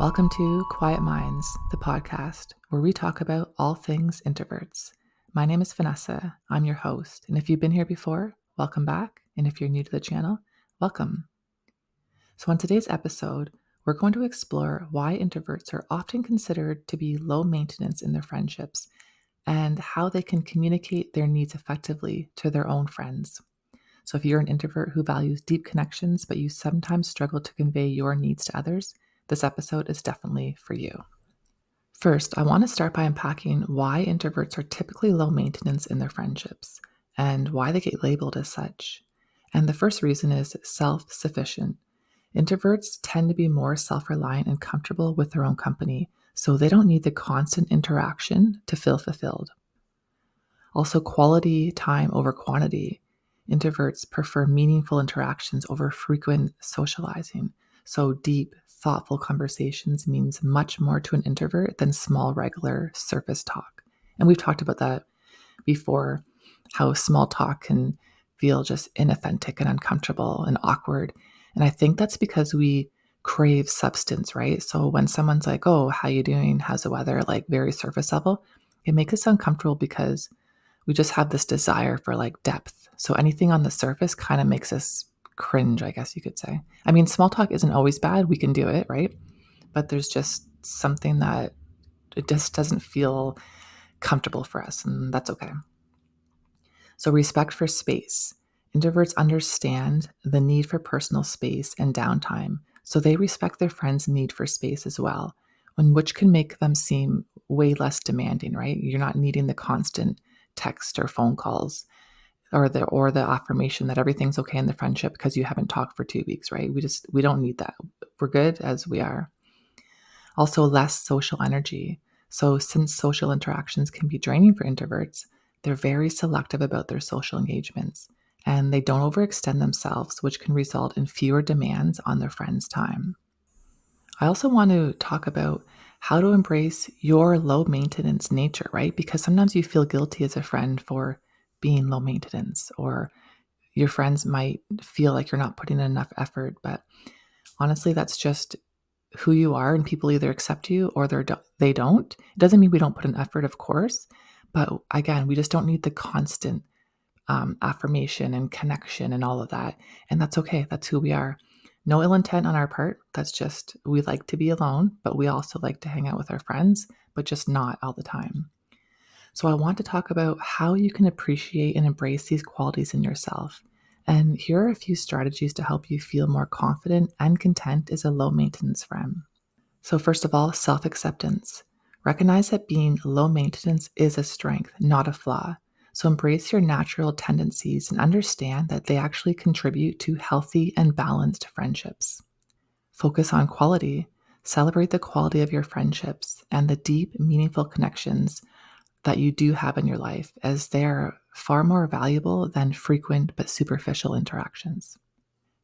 Welcome to Quiet Minds, the podcast where we talk about all things introverts. My name is Vanessa. I'm your host. And if you've been here before, welcome back. And if you're new to the channel, welcome. So, on today's episode, we're going to explore why introverts are often considered to be low maintenance in their friendships and how they can communicate their needs effectively to their own friends. So, if you're an introvert who values deep connections, but you sometimes struggle to convey your needs to others, this episode is definitely for you. First, I want to start by unpacking why introverts are typically low maintenance in their friendships and why they get labeled as such. And the first reason is self sufficient. Introverts tend to be more self reliant and comfortable with their own company, so they don't need the constant interaction to feel fulfilled. Also, quality time over quantity. Introverts prefer meaningful interactions over frequent socializing. So, deep, thoughtful conversations means much more to an introvert than small, regular surface talk. And we've talked about that before, how small talk can feel just inauthentic and uncomfortable and awkward. And I think that's because we crave substance, right? So when someone's like, "Oh, how you doing? How's the weather?" Like very surface level, it makes us uncomfortable because we just have this desire for like depth. So anything on the surface kind of makes us cringe, I guess you could say. I mean, small talk isn't always bad. We can do it, right? But there's just something that it just doesn't feel comfortable for us, and that's okay. So, respect for space. Introverts understand the need for personal space and downtime, so they respect their friends' need for space as well, which can make them seem way less demanding, right? You're not needing the constant text or phone calls or the affirmation that everything's okay in the friendship because you haven't talked for 2 weeks, right? We don't need that. We're good as we are. Also, less social energy. So, since social interactions can be draining for introverts, they're very selective about their social engagements and they don't overextend themselves, which can result in fewer demands on their friends' time. I also want to talk about how to embrace your low maintenance nature, right? Because sometimes you feel guilty as a friend for being low maintenance, or your friends might feel like you're not putting in enough effort. But honestly, that's just who you are, and people either accept you or they don't. It doesn't mean we don't put in effort, of course, but again, we just don't need the constant affirmation and connection and all of that. And that's okay. That's who we are. No ill intent on our part. That's just we like to be alone, but we also like to hang out with our friends, but just not all the time. So I want to talk about how you can appreciate and embrace these qualities in yourself. And here are a few strategies to help you feel more confident and content as a low maintenance friend. So, first of all, self acceptance. Recognize that being low maintenance is a strength, not a flaw. So, embrace your natural tendencies and understand that they actually contribute to healthy and balanced friendships. Focus on quality. Celebrate the quality of your friendships and the deep, meaningful connections that you do have in your life, as they are far more valuable than frequent but superficial interactions.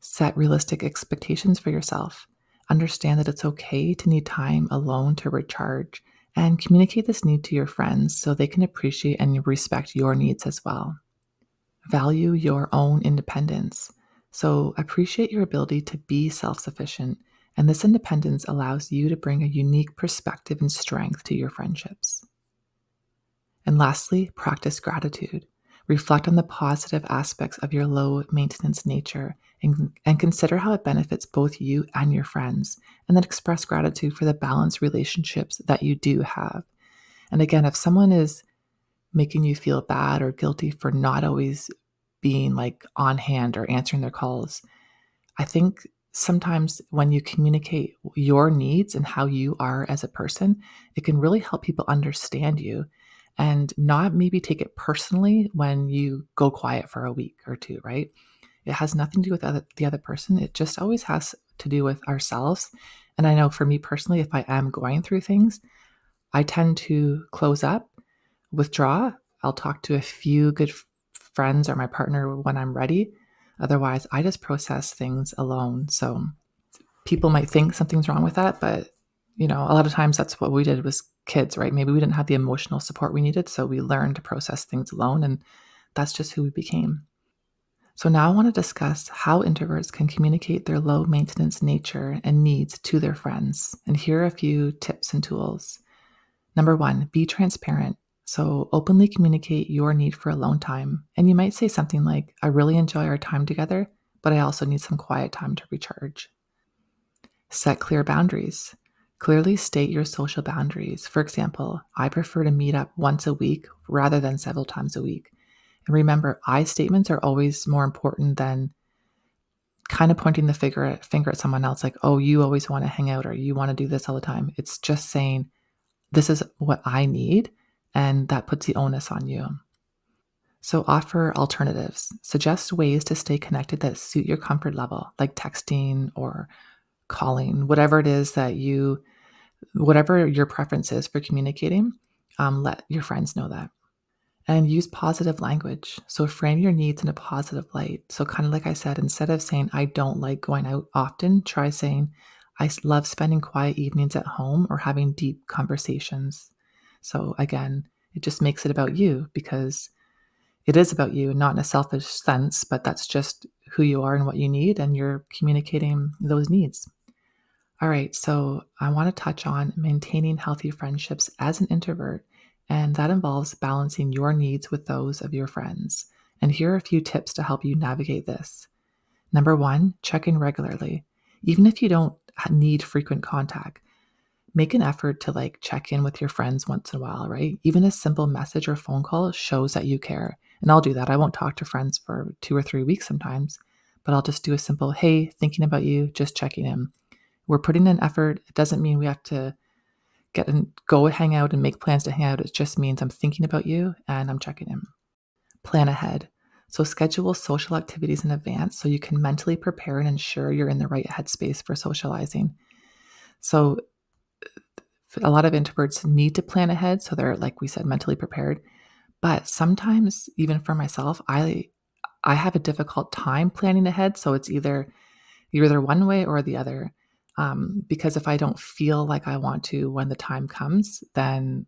Set realistic expectations for yourself. Understand that it's okay to need time alone to recharge, and communicate this need to your friends so they can appreciate and respect your needs as well. Value your own independence. So appreciate your ability to be self sufficient, and this independence allows you to bring a unique perspective and strength to your friendships. And lastly, practice gratitude. Reflect on the positive aspects of your low maintenance nature and consider how it benefits both you and your friends. And then express gratitude for the balanced relationships that you do have. And again, if someone is making you feel bad or guilty for not always being like on hand or answering their calls, I think sometimes when you communicate your needs and how you are as a person, it can really help people understand you and not maybe take it personally when you go quiet for a week or two, right? It has nothing to do with the other person. It just always has to do with ourselves. And I know for me personally, if I am going through things, I tend to close up, withdraw. I'll talk to a few good friends or my partner when I'm ready. Otherwise, I just process things alone. So people might think something's wrong with that, but a lot of times that's what we did was kids, right? Maybe we didn't have the emotional support we needed, so we learned to process things alone, and that's just who we became. So now I want to discuss how introverts can communicate their low maintenance nature and needs to their friends. And here are a few tips and tools. Number one, be transparent. So openly communicate your need for alone time. And you might say something like, I really enjoy our time together, but I also need some quiet time to recharge. Set clear boundaries. Clearly state your social boundaries. For example, I prefer to meet up once a week rather than several times a week. And remember, I statements are always more important than kind of pointing the finger at someone else, like, oh, you always want to hang out or you want to do this all the time. It's just saying, this is what I need. And that puts the onus on you. So offer alternatives. Suggest ways to stay connected that suit your comfort level, like texting or calling, whatever it is that whatever your preference is for communicating, let your friends know that. And use positive language. So frame your needs in a positive light. So, kind of like I said, instead of saying, I don't like going out often, try saying, love spending quiet evenings at home or having deep conversations. So, again, it just makes it about you because it is about you, not in a selfish sense, but that's just who you are and what you need, and you're communicating those needs. All right, so I want to touch on maintaining healthy friendships as an introvert, and that involves balancing your needs with those of your friends. And here are a few tips to help you navigate this. Number one, check in regularly. Even if you don't need frequent contact, make an effort to check in with your friends once in a while, right? Even a simple message or phone call shows that you care. And I'll do that. I won't talk to friends for 2 or 3 weeks sometimes, but I'll just do a simple, hey, thinking about you, just checking in. We're putting in effort. It doesn't mean we have to go hang out and make plans to hang out. It just means I'm thinking about you and I'm checking in. Plan ahead. So schedule social activities in advance so you can mentally prepare and ensure you're in the right headspace for socializing. So a lot of introverts need to plan ahead so they're, like we said, mentally prepared. But sometimes, even for myself, I have a difficult time planning ahead. So it's you're either one way or the other. Because if I don't feel like I want to when the time comes, then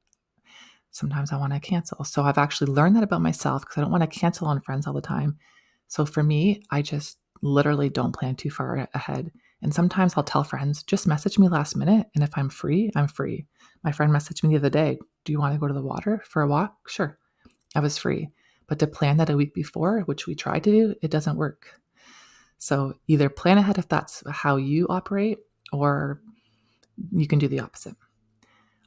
sometimes I want to cancel. So I've actually learned that about myself because I don't want to cancel on friends all the time. So for me, I just literally don't plan too far ahead. And sometimes I'll tell friends, just message me last minute. And if I'm free, I'm free. My friend messaged me the other day, do you want to go to the water for a walk? Sure. I was free. But to plan that a week before, which we tried to do, it doesn't work. So either plan ahead if that's how you operate, or you can do the opposite.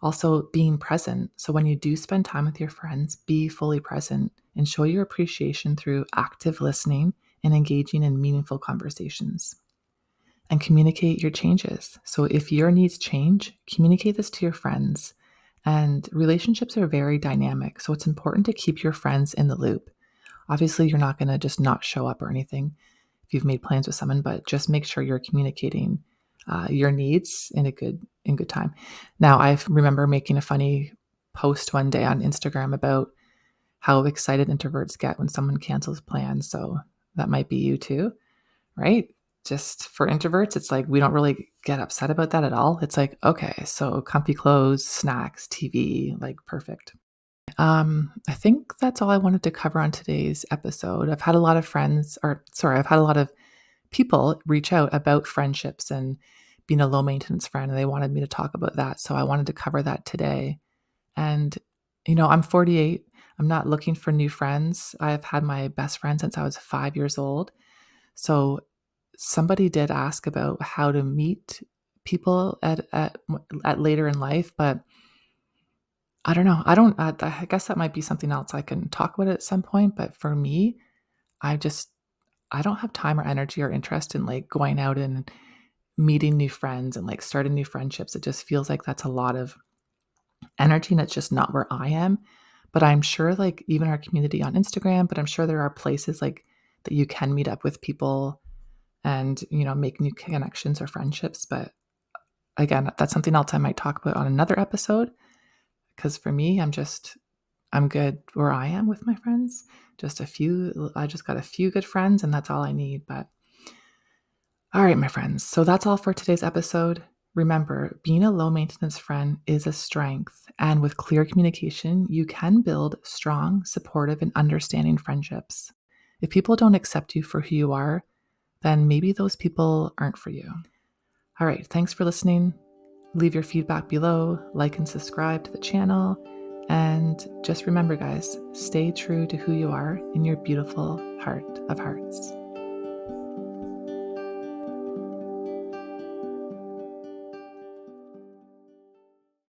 Also, being present. So when you do spend time with your friends, be fully present and show your appreciation through active listening and engaging in meaningful conversations. And communicate your changes. So if your needs change, communicate this to your friends. And relationships are very dynamic, so it's important to keep your friends in the loop. Obviously, you're not going to just not show up or anything if you've made plans with someone, but just make sure you're communicating your needs in good time. Now, I remember making a funny post one day on Instagram about how excited introverts get when someone cancels plans. So that might be you too, right? Just for introverts, it's like we don't really get upset about that at all. It's like, okay, so comfy clothes, snacks, TV, like perfect. I think that's all I wanted to cover on today's episode. I've had a lot of I've had a lot of people reach out about friendships and being a low maintenance friend, and they wanted me to talk about that. So I wanted to cover that today. And, I'm 48. I'm not looking for new friends. I've had my best friend since I was 5 years old. So somebody did ask about how to meet people at later in life, but I don't know. I guess that might be something else I can talk about at some point. But for me, I just, I don't have time or energy or interest in going out and meeting new friends and starting new friendships. It just feels like that's a lot of energy and it's just not where I am. But I'm sure even our community on Instagram, but I'm sure there are places that you can meet up with people and, make new connections or friendships. But again, that's something else I might talk about on another episode. Because for me, I'm good where I am with my friends. I just got a few good friends and that's all I need. But all right, my friends. So that's all for today's episode. Remember, being a low maintenance friend is a strength. And with clear communication, you can build strong, supportive, and understanding friendships. If people don't accept you for who you are, then maybe those people aren't for you. All right, thanks for listening. Leave your feedback below, like and subscribe to the channel. And just remember, guys, stay true to who you are in your beautiful heart of hearts.